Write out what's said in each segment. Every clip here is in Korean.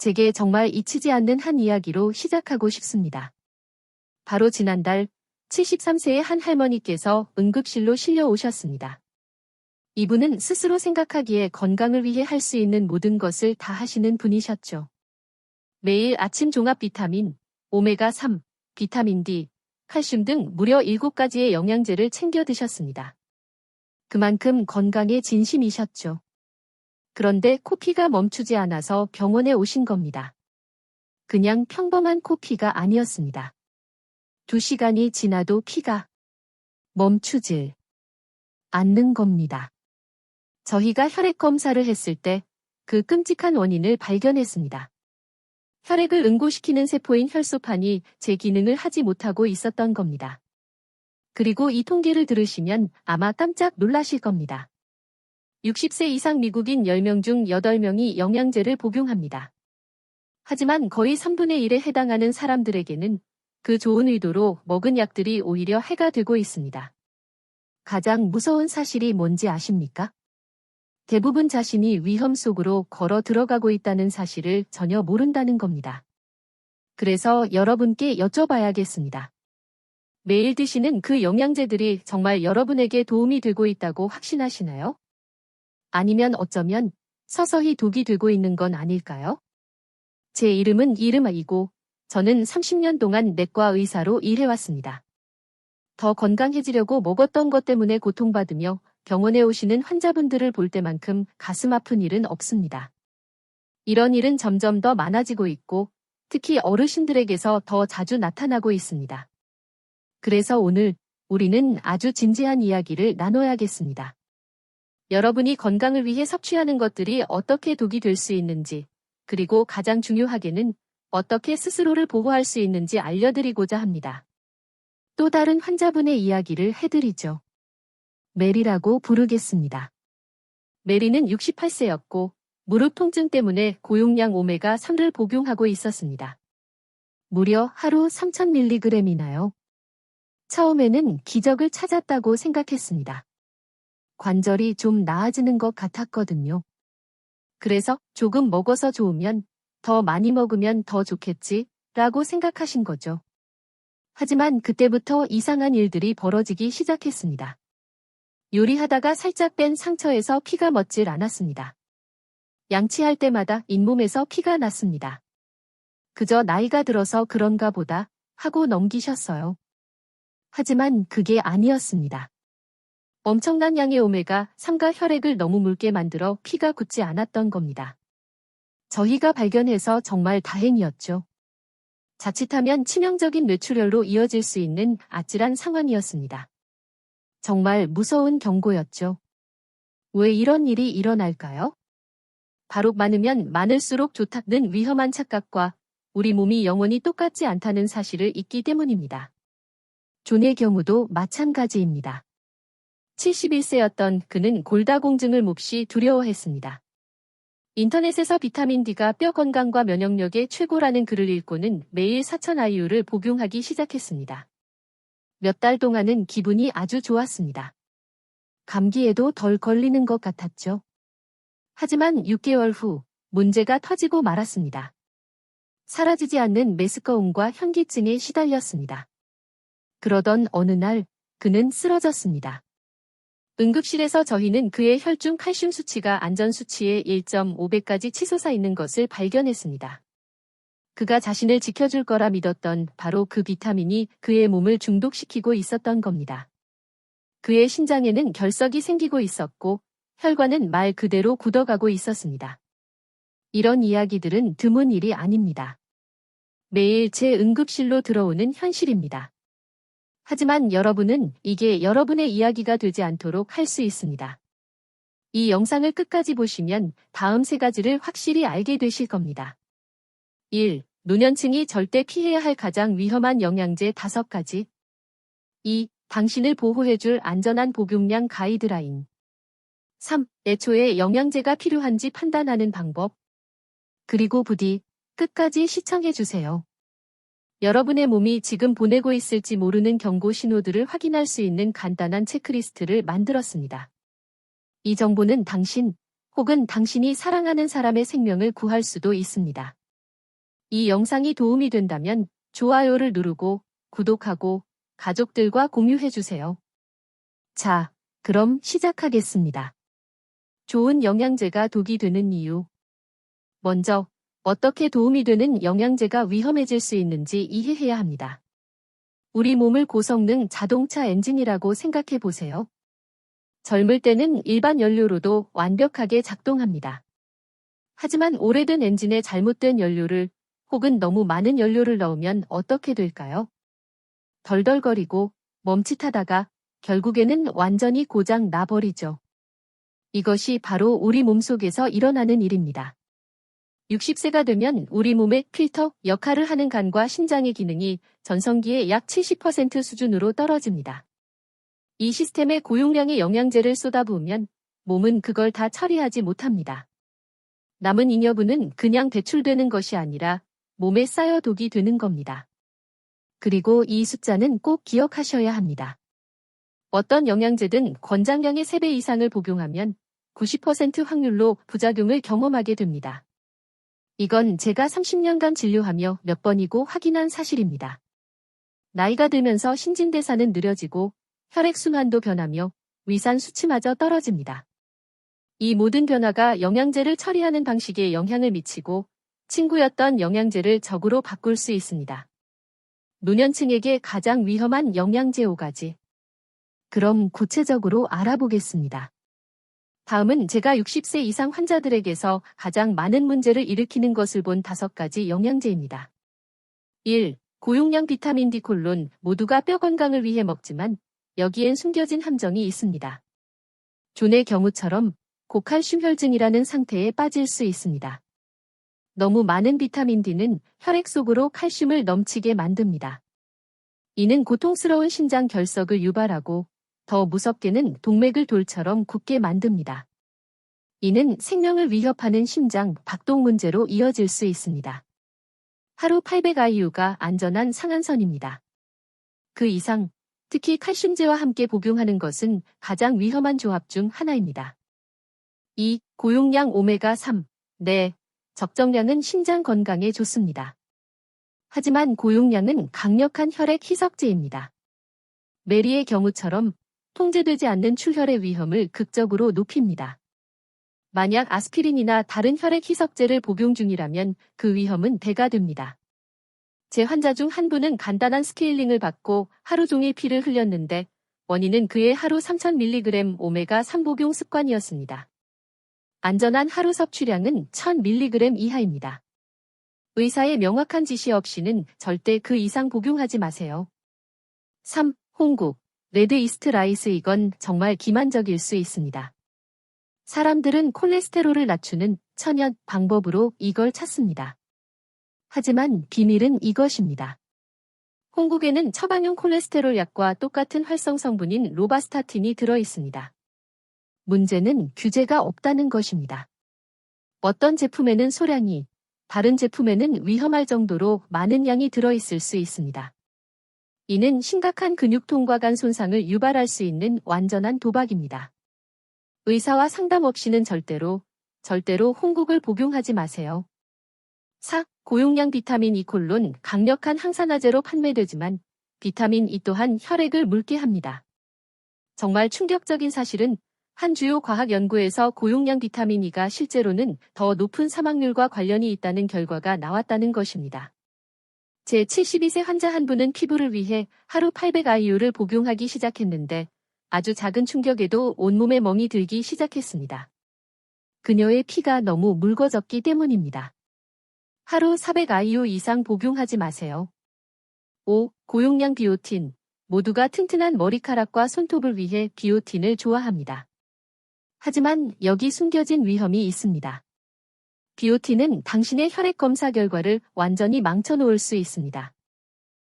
제게 정말 잊히지 않는 한 이야기로 시작하고 싶습니다. 바로 지난달 73세의 한 할머니께서 응급실로 실려 오셨습니다. 이분은 스스로 생각하기에 건강을 위해 할 수 있는 모든 것을 다 하시는 분이셨죠. 매일 아침 종합 비타민, 오메가3, 비타민 D, 칼슘 등 무려 7가지의 영양제를 챙겨 드셨습니다. 그만큼 건강에 진심이셨죠. 그런데 코피가 멈추지 않아서 병원에 오신 겁니다. 그냥 평범한 코피가 아니었습니다. 2시간이 지나도 피가 멈추질 않는 겁니다. 저희가 혈액 검사를 했을 때 그 끔찍한 원인을 발견했습니다. 혈액을 응고시키는 세포인 혈소판이 제 기능을 하지 못하고 있었던 겁니다. 그리고 이 통계를 들으시면 아마 깜짝 놀라실 겁니다. 60세 이상 미국인 10명 중 8명이 영양제를 복용합니다. 하지만 거의 3분의 1에 해당하는 사람들에게는 그 좋은 의도로 먹은 약들이 오히려 해가 되고 있습니다. 가장 무서운 사실이 뭔지 아십니까? 대부분 자신이 위험 속으로 걸어 들어가고 있다는 사실을 전혀 모른다는 겁니다. 그래서 여러분께 여쭤봐야겠습니다. 매일 드시는 그 영양제들이 정말 여러분에게 도움이 되고 있다고 확신하시나요? 아니면 어쩌면 서서히 독이 되고 있는 건 아닐까요? 제 이름은 이름아이고 저는 30년 동안 내과 의사로 일해왔습니다. 더 건강해지려고 먹었던 것 때문에 고통받으며 병원에 오시는 환자분들을 볼 때만큼 가슴 아픈 일은 없습니다. 이런 일은 점점 더 많아지고 있고 특히 어르신들에게서 더 자주 나타나고 있습니다. 그래서 오늘 우리는 아주 진지한 이야기를 나눠야겠습니다. 여러분이 건강을 위해 섭취하는 것들이 어떻게 독이 될 수 있는지, 그리고 가장 중요하게는 어떻게 스스로를 보호할 수 있는지 알려드리고자 합니다. 또 다른 환자분의 이야기를 해드리죠. 메리라고 부르겠습니다. 메리는 68세였고 무릎 통증 때문에 고용량 오메가3를 복용하고 있었습니다. 무려 하루 3000mg이나요. 처음에는 기적을 찾았다고 생각했습니다. 관절이 좀 나아지는 것 같았거든요. 그래서 조금 먹어서 좋으면 더 많이 먹으면 더 좋겠지 라고 생각하신 거죠. 하지만 그때부터 이상한 일들이 벌어지기 시작했습니다. 요리하다가 살짝 뺀 상처에서 피가 멎질 않았습니다. 양치할 때마다 잇몸에서 피가 났습니다. 그저 나이가 들어서 그런가 보다 하고 넘기셨어요. 하지만 그게 아니었습니다. 엄청난 양의 오메가3가 혈액을 너무 묽게 만들어 피가 굳지 않았던 겁니다. 저희가 발견해서 정말 다행이었죠. 자칫하면 치명적인 뇌출혈로 이어질 수 있는 아찔한 상황이었습니다. 정말 무서운 경고였죠. 왜 이런 일이 일어날까요? 바로 많으면 많을수록 좋다는 위험한 착각과 우리 몸이 영원히 똑같지 않다는 사실을 잊기 때문입니다. 존의 경우도 마찬가지입니다. 71세였던 그는 골다공증을 몹시 두려워했습니다. 인터넷에서 비타민 D가 뼈 건강과 면역력에 최고라는 글을 읽고는 매일 4000IU를 복용하기 시작했습니다. 몇 달 동안은 기분이 아주 좋았습니다. 감기에도 덜 걸리는 것 같았죠. 하지만 6개월 후 문제가 터지고 말았습니다. 사라지지 않는 메스꺼움과 현기증에 시달렸습니다. 그러던 어느 날 그는 쓰러졌습니다. 응급실에서 저희는 그의 혈중 칼슘 수치가 안전 수치의 1.5배까지 치솟아 있는 것을 발견했습니다. 그가 자신을 지켜줄 거라 믿었던 바로 그 비타민이 그의 몸을 중독시키고 있었던 겁니다. 그의 신장에는 결석이 생기고 있었고 혈관은 말 그대로 굳어가고 있었습니다. 이런 이야기들은 드문 일이 아닙니다. 매일 제 응급실로 들어오는 현실입니다. 하지만 여러분은 이게 여러분의 이야기가 되지 않도록 할 수 있습니다. 이 영상을 끝까지 보시면 다음 3가지를 확실히 알게 되실 겁니다. 1. 노년층이 절대 피해야 할 가장 위험한 영양제 5가지. 2. 당신을 보호해줄 안전한 복용량 가이드라인. 3. 애초에 영양제가 필요한지 판단하는 방법. 그리고 부디 끝까지 시청해주세요. 여러분의 몸이 지금 보내고 있을지 모르는 경고 신호들을 확인할 수 있는 간단한 체크리스트를 만들었습니다. 이 정보는 당신 혹은 당신이 사랑하는 사람의 생명을 구할 수도 있습니다. 이 영상이 도움이 된다면 좋아요를 누르고 구독하고 가족들과 공유해주세요. 자, 그럼 시작하겠습니다. 좋은 영양제가 독이 되는 이유. 먼저, 어떻게 도움이 되는 영양제가 위험해질 수 있는지 이해해야 합니다. 우리 몸을 고성능 자동차 엔진이라고 생각해 보세요. 젊을 때는 일반 연료로도 완벽하게 작동합니다. 하지만 오래된 엔진에 잘못된 연료를 혹은 너무 많은 연료를 넣으면 어떻게 될까요? 덜덜거리고 멈칫하다가 결국에는 완전히 고장 나버리죠. 이것이 바로 우리 몸속에서 일어나는 일입니다. 60세가 되면 우리 몸의 필터 역할을 하는 간과 신장의 기능이 전성기의 약 70% 수준으로 떨어집니다. 이 시스템에 고용량의 영양제를 쏟아부으면 몸은 그걸 다 처리하지 못합니다. 남은 잉여분은 그냥 배출되는 것이 아니라 몸에 쌓여 독이 되는 겁니다. 그리고 이 숫자는 꼭 기억하셔야 합니다. 어떤 영양제든 권장량의 3배 이상을 복용하면 90% 확률로 부작용을 경험하게 됩니다. 이건 제가 30년간 진료하며 몇 번이고 확인한 사실입니다. 나이가 들면서 신진대사는 느려지고 혈액순환도 변하며 위산 수치마저 떨어집니다. 이 모든 변화가 영양제를 처리하는 방식에 영향을 미치고 친구였던 영양제를 적으로 바꿀 수 있습니다. 노년층에게 가장 위험한 영양제 5가지. 그럼 구체적으로 알아보겠습니다. 다음은 제가 60세 이상 환자들에게서 가장 많은 문제를 일으키는 것을 본 5가지 영양제입니다. 1. 고용량 비타민 D 콜론. 모두가 뼈 건강을 위해 먹지만 여기엔 숨겨진 함정이 있습니다. 존의 경우처럼 고칼슘 혈증이라는 상태에 빠질 수 있습니다. 너무 많은 비타민 D는 혈액 속으로 칼슘을 넘치게 만듭니다. 이는 고통스러운 신장 결석을 유발하고 더 무섭게는 동맥을 돌처럼 굳게 만듭니다. 이는 생명을 위협하는 심장 박동 문제로 이어질 수 있습니다. 하루 800IU가 안전한 상한선입니다. 그 이상, 특히 칼슘제와 함께 복용하는 것은 가장 위험한 조합 중 하나입니다. 2. 고용량 오메가3. 네, 적정량은 신장 건강에 좋습니다. 하지만 고용량은 강력한 혈액 희석제입니다. 메리의 경우처럼 통제되지 않는 출혈의 위험을 극적으로 높입니다. 만약 아스피린이나 다른 혈액 희석제를 복용 중이라면 그 위험은 배가 됩니다. 제 환자 중 한 분은 간단한 스케일링을 받고 하루 종일 피를 흘렸는데 원인은 그의 하루 3000mg 오메가3 복용 습관이었습니다. 안전한 하루 섭취량은 1000mg 이하입니다. 의사의 명확한 지시 없이는 절대 그 이상 복용하지 마세요. 3. 홍국, 레드 이스트 라이스. 이건 정말 기만적일 수 있습니다. 사람들은 콜레스테롤을 낮추는 천연 방법으로 이걸 찾습니다. 하지만 비밀은 이것입니다. 홍국에는 처방용 콜레스테롤 약과 똑같은 활성 성분인 로바스타틴이 들어 있습니다. 문제는 규제가 없다는 것입니다. 어떤 제품에는 소량이, 다른 제품에는 위험할 정도로 많은 양이 들어있을 수 있습니다. 이는 심각한 근육통과 간 손상을 유발할 수 있는 완전한 도박입니다. 의사와 상담 없이는 절대로 홍국을 복용하지 마세요. 4. 고용량 비타민 E 콜론. 강력한 항산화제로 판매되지만 비타민 E 또한 혈액을 묽게 합니다. 정말 충격적인 사실은 한 주요 과학 연구에서 고용량 비타민 E가 실제로는 더 높은 사망률과 관련이 있다는 결과가 나왔다는 것입니다. 제 72세 환자 한 분은 피부를 위해 하루 800IU를 복용하기 시작했는데 아주 작은 충격에도 온몸에 멍이 들기 시작했습니다. 그녀의 피가 너무 묽어졌기 때문입니다. 하루 400IU 이상 복용하지 마세요. 5. 고용량 비오틴. 모두가 튼튼한 머리카락과 손톱을 위해 비오틴을 좋아합니다. 하지만 여기 숨겨진 위험이 있습니다. 비오틴은 당신의 혈액 검사 결과를 완전히 망쳐놓을 수 있습니다.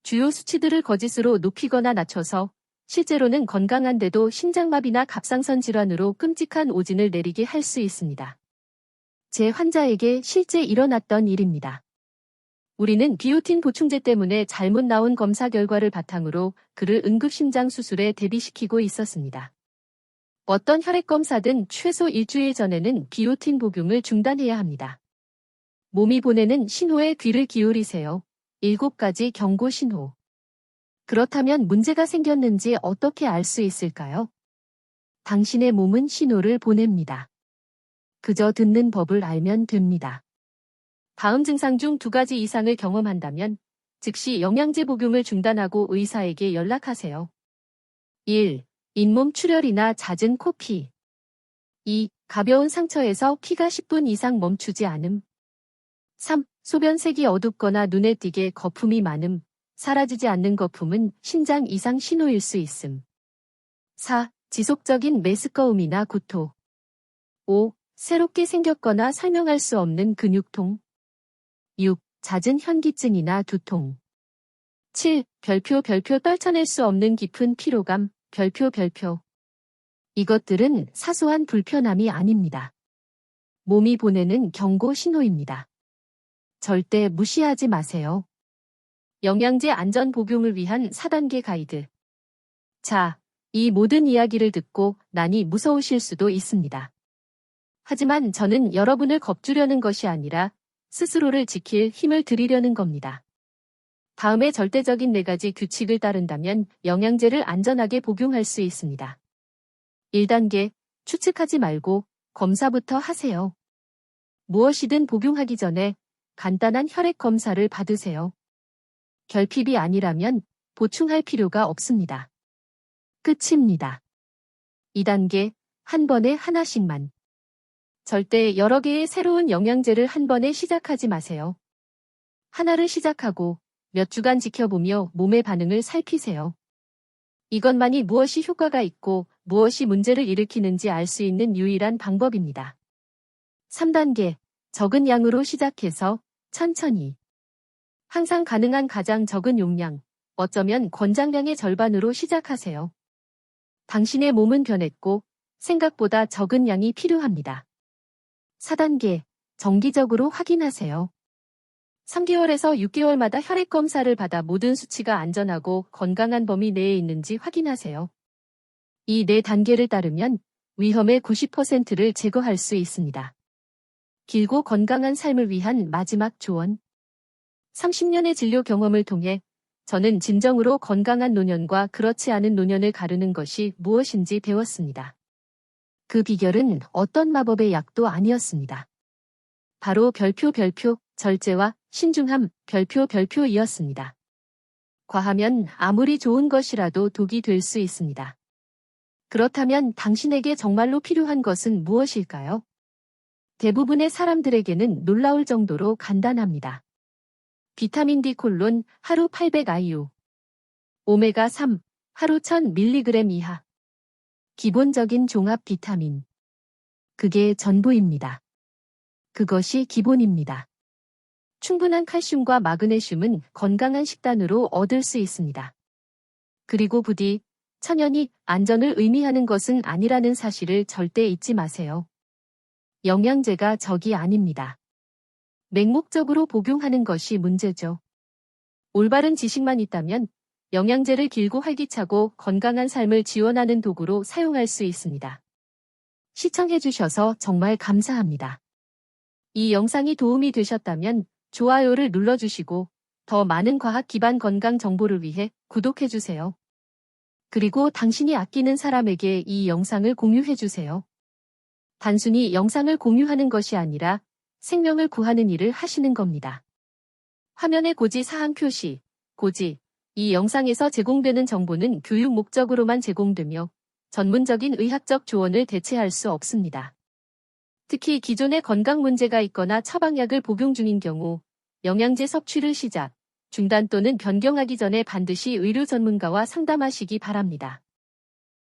주요 수치들을 거짓으로 높이거나 낮춰서 실제로는 건강한데도 심장마비나 갑상선 질환으로 끔찍한 오진을 내리게 할 수 있습니다. 제 환자에게 실제 일어났던 일입니다. 우리는 비오틴 보충제 때문에 잘못 나온 검사 결과를 바탕으로 그를 응급심장 수술에 대비시키고 있었습니다. 어떤 혈액검사든 최소 일주일 전에는 비오틴 복용을 중단해야 합니다. 몸이 보내는 신호에 귀를 기울이세요. 7가지 경고 신호. 그렇다면 문제가 생겼는지 어떻게 알 수 있을까요? 당신의 몸은 신호를 보냅니다. 그저 듣는 법을 알면 됩니다. 다음 증상 중 2가지 이상을 경험한다면 즉시 영양제 복용을 중단하고 의사에게 연락하세요. 1. 잇몸 출혈이나 잦은 코피. 2. 가벼운 상처에서 피가 10분 이상 멈추지 않음. 3. 소변색이 어둡거나 눈에 띄게 거품이 많음. 사라지지 않는 거품은 신장 이상 신호일 수 있음. 4. 지속적인 메스꺼움이나 구토. 5. 새롭게 생겼거나 설명할 수 없는 근육통. 6. 잦은 현기증이나 두통. 7. 별표 떨쳐낼 수 없는 깊은 피로감, 별표. 이것들은 사소한 불편함이 아닙니다. 몸이 보내는 경고 신호입니다. 절대 무시하지 마세요. 영양제 안전 복용을 위한 4단계 가이드. 자, 이 모든 이야기를 듣고 나니 무서우실 수도 있습니다. 하지만 저는 여러분을 겁주려는 것이 아니라 스스로를 지킬 힘을 드리려는 겁니다. 다음에 절대적인 4가지 규칙을 따른다면 영양제를 안전하게 복용할 수 있습니다. 1단계, 추측하지 말고 검사부터 하세요. 무엇이든 복용하기 전에 간단한 혈액 검사를 받으세요. 결핍이 아니라면 보충할 필요가 없습니다. 끝입니다. 2단계, 한 번에 하나씩만. 절대 여러 개의 새로운 영양제를 한 번에 시작하지 마세요. 하나를 시작하고 몇 주간 지켜보며 몸의 반응을 살피세요. 이것만이 무엇이 효과가 있고 무엇이 문제를 일으키는지 알 수 있는 유일한 방법입니다. 3단계, 적은 양으로 시작해서 천천히. 항상 가능한 가장 적은 용량, 어쩌면 권장량의 절반으로 시작하세요. 당신의 몸은 변했고 생각보다 적은 양이 필요합니다. 4단계, 정기적으로 확인하세요. 3개월에서 6개월마다 혈액 검사를 받아 모든 수치가 안전하고 건강한 범위 내에 있는지 확인하세요. 이 4단계를 따르면 위험의 90%를 제거할 수 있습니다. 길고 건강한 삶을 위한 마지막 조언. 30년의 진료 경험을 통해 저는 진정으로 건강한 노년과 그렇지 않은 노년을 가르는 것이 무엇인지 배웠습니다. 그 비결은 어떤 마법의 약도 아니었습니다. 바로 별표, 절제와 신중함, 별표이었습니다. 과하면 아무리 좋은 것이라도 독이 될 수 있습니다. 그렇다면 당신에게 정말로 필요한 것은 무엇일까요? 대부분의 사람들에게는 놀라울 정도로 간단합니다. 비타민 D 콜론 하루 800 IU. 오메가3 하루 1000mg 이하. 기본적인 종합 비타민. 그게 전부입니다. 그것이 기본입니다. 충분한 칼슘과 마그네슘은 건강한 식단으로 얻을 수 있습니다. 그리고 부디 천연이 안전을 의미하는 것은 아니라는 사실을 절대 잊지 마세요. 영양제가 적이 아닙니다. 맹목적으로 복용하는 것이 문제죠. 올바른 지식만 있다면 영양제를 길고 활기차고 건강한 삶을 지원하는 도구로 사용할 수 있습니다. 시청해주셔서 정말 감사합니다. 이 영상이 도움이 되셨다면 좋아요를 눌러주시고 더 많은 과학 기반 건강 정보를 위해 구독해주세요. 그리고 당신이 아끼는 사람에게 이 영상을 공유해주세요. 단순히 영상을 공유하는 것이 아니라 생명을 구하는 일을 하시는 겁니다. 화면의 고지 사항 표시, 고지. 이 영상에서 제공되는 정보는 교육 목적으로만 제공되며 전문적인 의학적 조언을 대체할 수 없습니다. 특히 기존에 건강 문제가 있거나 처방약을 복용 중인 경우 영양제 섭취를 시작, 중단 또는 변경하기 전에 반드시 의료 전문가와 상담하시기 바랍니다.